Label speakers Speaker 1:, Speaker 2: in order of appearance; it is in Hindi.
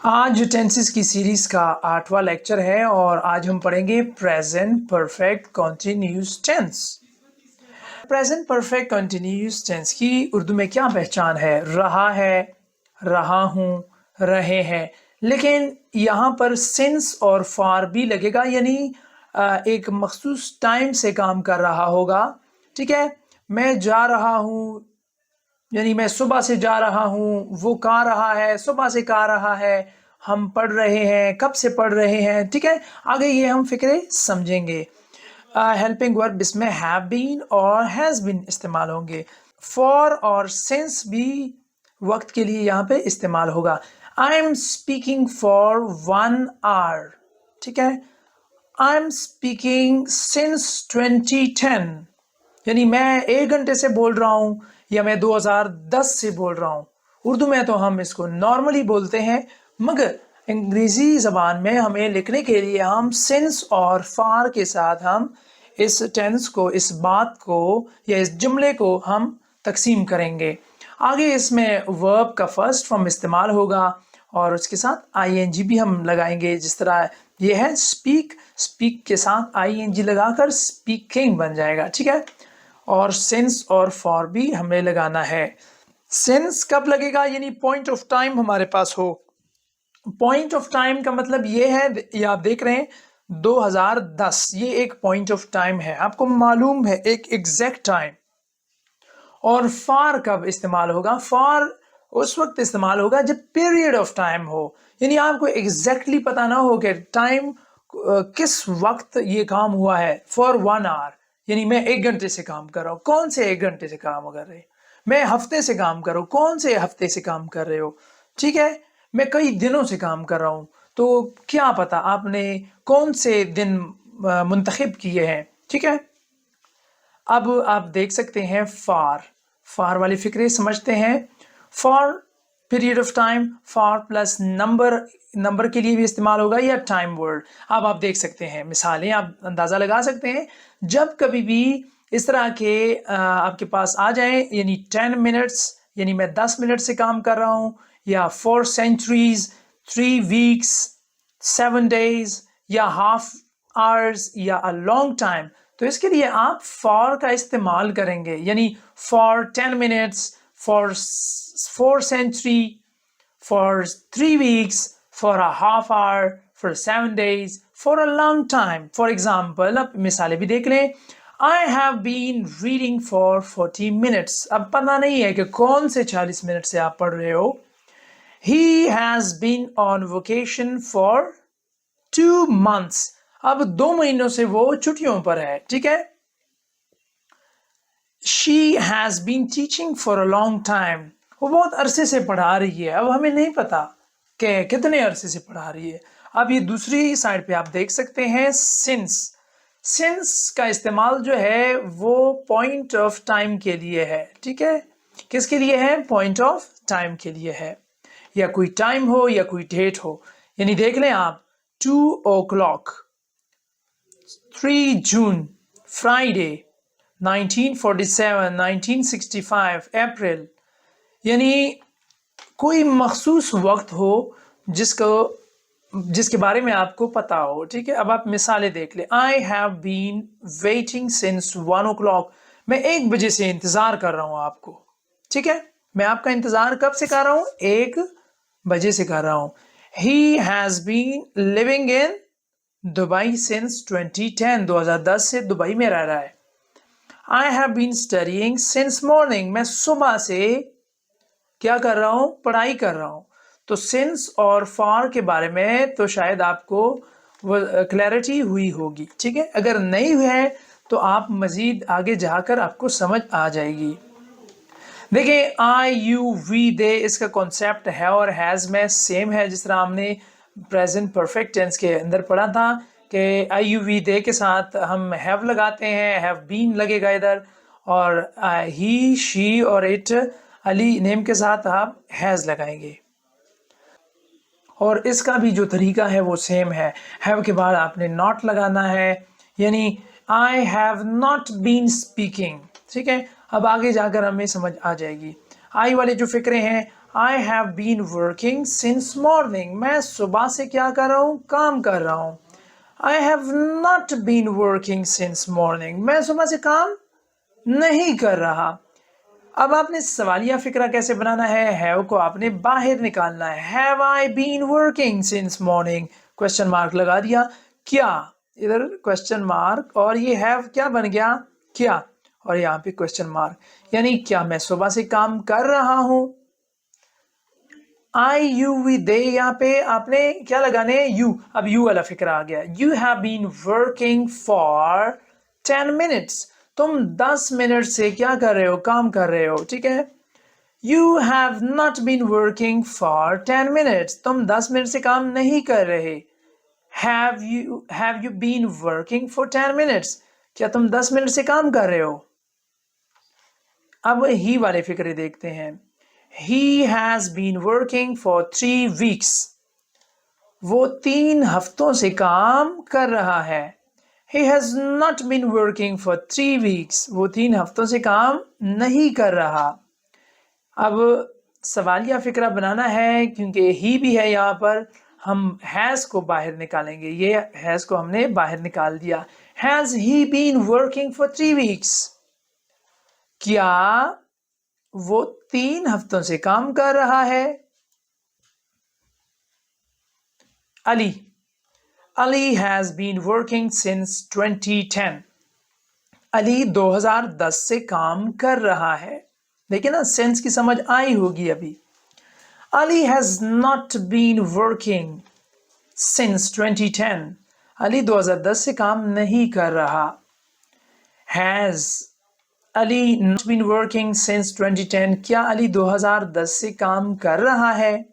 Speaker 1: आज टेंसेस की सीरीज का 8वां लेक्चर है और आज हम पढ़ेंगे present perfect continuous tense. Present perfect continuous tense की उर्दू में क्या पहचान है? रहा है, रहा हूं, रहे हैं। लेकिन यहाँ पर सिंस और फॉर भी लगेगा, यानी एक मखसूस टाइम से काम कर रहा होगा। ठीक है, मैं जा रहा हूँ यानी मैं सुबह से जा रहा हूँ, वो का रहा है, सुबह से का रहा है, हम पढ़ रहे हैं, कब से पढ़ रहे हैं। ठीक है, आगे ये हम फिक्रे समझेंगे। हेल्पिंग वर्ब इसमें हैव बीन और हैज बीन इस्तेमाल होंगे। फॉर और सिंस भी वक्त के लिए यहाँ पे इस्तेमाल होगा। I am speaking for 1 hour. ठीक है, आई एम स्पीकिंग सिंस 2010, यानी मैं 1 घंटे से बोल रहा हूं या मैं 2010 से बोल रहा हूं। उर्दू में तो हम इसको नॉर्मली बोलते हैं, मगर अंग्रेजी जबान में हमें लिखने के लिए हम सिंस और फार के साथ हम इस टेंस को, इस बात को या इस जुमले को हम तकसीम करेंगे। आगे इसमें वर्ब का फर्स्ट फॉर्म इस्तेमाल होगा और उसके साथ आईएनजी भी हम लगाएंगे। जिस तरह ये है स्पीक, स्पीक के साथ आईएनजी लगाकर स्पीकिंग बन जाएगा। ठीक है, और सिंस और फॉर भी हमें लगाना है। सिंस कब लगेगा? यानी पॉइंट ऑफ टाइम हमारे पास हो। पॉइंट ऑफ टाइम का मतलब ये है, ये आप देख रहे हैं 2010, ये एक पॉइंट ऑफ टाइम है, आपको मालूम है एक एग्जैक्ट टाइम। और फॉर कब इस्तेमाल होगा? फॉर उस वक्त इस्तेमाल होगा जब पीरियड ऑफ टाइम हो, यानी आपको एग्जैक्टली पता ना हो कि टाइम किस वक्त ये काम हुआ है। फॉर 1 आवर, यानी मैं 1 घंटे से काम कर रहा हूँ। कौन से 1 घंटे से काम कर रहे? मैं हफ्ते से काम कर रहा हूँ। कौन से हफ्ते से काम कर रहे हो? ठीक है, मैं कई दिनों से काम कर रहा हूँ, तो क्या पता आपने कौन से दिन मुंतखब किए हैं। ठीक है, अब आप देख सकते हैं फार वाली फिक्रे समझते हैं। For period of time, for plus number के लिए भी इस्तेमाल होगा या टाइम वर्ड। अब आप देख सकते हैं मिसालें, आप अंदाज़ा लगा सकते हैं। जब कभी भी इस तरह के आपके पास आ जाए, यानी 10 मिनट्स, यानी मैं 10 मिनट से काम कर रहा हूँ, या 4 सेंचुरीज, 3 वीक्स, 7 डेज, या हाफ आवर्स, या अ लॉन्ग टाइम, तो इसके लिए आप फॉर का इस्तेमाल करेंगे। यानी for 10 minutes, for 4 century, for 3 weeks, for a half hour, for 7 days, for a long time. For example, अब मिसालें भी देख लें। I have been reading for 40 minutes. अब पता नहीं है कि कौन से 40 मिनट से आप पढ़ रहे हो। He has been on vacation for 2 months. अब 2 महीनों से वो छुट्टियों पर है। ठीक है, She has been teaching for a long time. वो बहुत अरसे से पढ़ा रही है। अब हमें नहीं पता कि कितने अरसे से पढ़ा रही है। अब ये दूसरी साइड पे आप देख सकते हैं सिंस। सिंस का इस्तेमाल जो है वो पॉइंट ऑफ टाइम के लिए है। ठीक है, किसके लिए है? पॉइंट ऑफ टाइम के लिए है, या कोई टाइम हो या कोई डेट हो। यानी देख लें आप 2 o'clock, 3 जून, फ्राइडे, 1947, 1965, अप्रैल, यानी कोई मखसूस वक्त हो जिसके बारे में आपको पता हो। ठीक है, अब आप मिसालें देख ले। I have been waiting since 1 o'clock. मैं 1 बजे से इंतजार कर रहा हूं आपको। ठीक है, मैं आपका इंतजार कब से कर रहा हूं? 1 बजे से कर रहा हूं। He has been living in Dubai since 2010. 2010 से दुबई में रह रहा है। I have been studying since morning. मैं सुबह से क्या कर रहा हूं? पढ़ाई कर रहा हूं। तो सिंस और फॉर के बारे में तो शायद आपको वो क्लैरिटी हुई होगी। ठीक है, अगर नहीं है तो आप मजीद आगे जाकर आपको समझ आ जाएगी। देखिए, आई, यू, वी, दे, इसका कॉन्सेप्ट है और हैज़ में सेम है, जिस तरह हमने प्रेजेंट परफेक्ट टेंस के अंदर पढ़ा था कि आई, यू, वी, दे के साथ हम हैव लगाते हैं, हैव बीन लगेगा इधर, और ही, शी और इट, अली नेम के साथ आप हैज़ लगाएंगे। और इसका भी जो तरीका है वो सेम है। हैव के बाद आपने नॉट लगाना है, यानी I have not been speaking. ठीक है, अब आगे जाकर हमें समझ आ जाएगी। आई वाले जो फिक्रे हैं, I have been working since morning. मैं सुबह से क्या कर रहा हूँ? काम कर रहा हूँ. I have not been working since morning. मैं सुबह से काम नहीं कर रहा. अब आपने सवालिया फिक्रा कैसे बनाना है? have को आपने बाहर निकालना है. Have I been working since morning? Question mark लगा दिया. क्या? इधर क्वेश्चन मार्क और ये have क्या बन गया? क्या? और यहाँ पे क्वेश्चन मार्क. यानी क्या मैं सुबह से काम कर रहा हूँ? आई यू वी दे यहाँ पे आपने क्या लगाने? यू. अब यू वाला फिक्रा आ गया. You have been working for 10 minutes. तुम 10 मिनट से क्या कर रहे हो? काम कर रहे हो. ठीक है. You have not been working for 10 minutes. तुम 10 मिनट से काम नहीं कर रहे. Have you been working for 10 minutes. क्या तुम 10 मिनट से काम कर रहे हो? अब ही वाले फिक्रे देखते हैं. He has been working for 3 weeks. वो 3 हफ्तों से काम कर रहा है. He has not been working for 3 weeks. वो 3 हफ्तों से काम नहीं कर रहा. अब सवालिया फिक्रा बनाना है क्योंकि ही भी है यहाँ पर. हम has को बाहर निकालेंगे. ये has को हमने बाहर निकाल दिया. Has he been working for 3 weeks? क्या वो 3 हफ्तों से काम कर रहा है? Ali has been working since 2010. Ali 2010 से काम कर रहा है. देखिए ना, सेंस की समझ आई होगी अभी. Ali has not been working since 2010. Ali 2010 से काम नहीं कर रहा. Has Ali not been working since 2010? क्या अली 2010 से काम कर रहा है?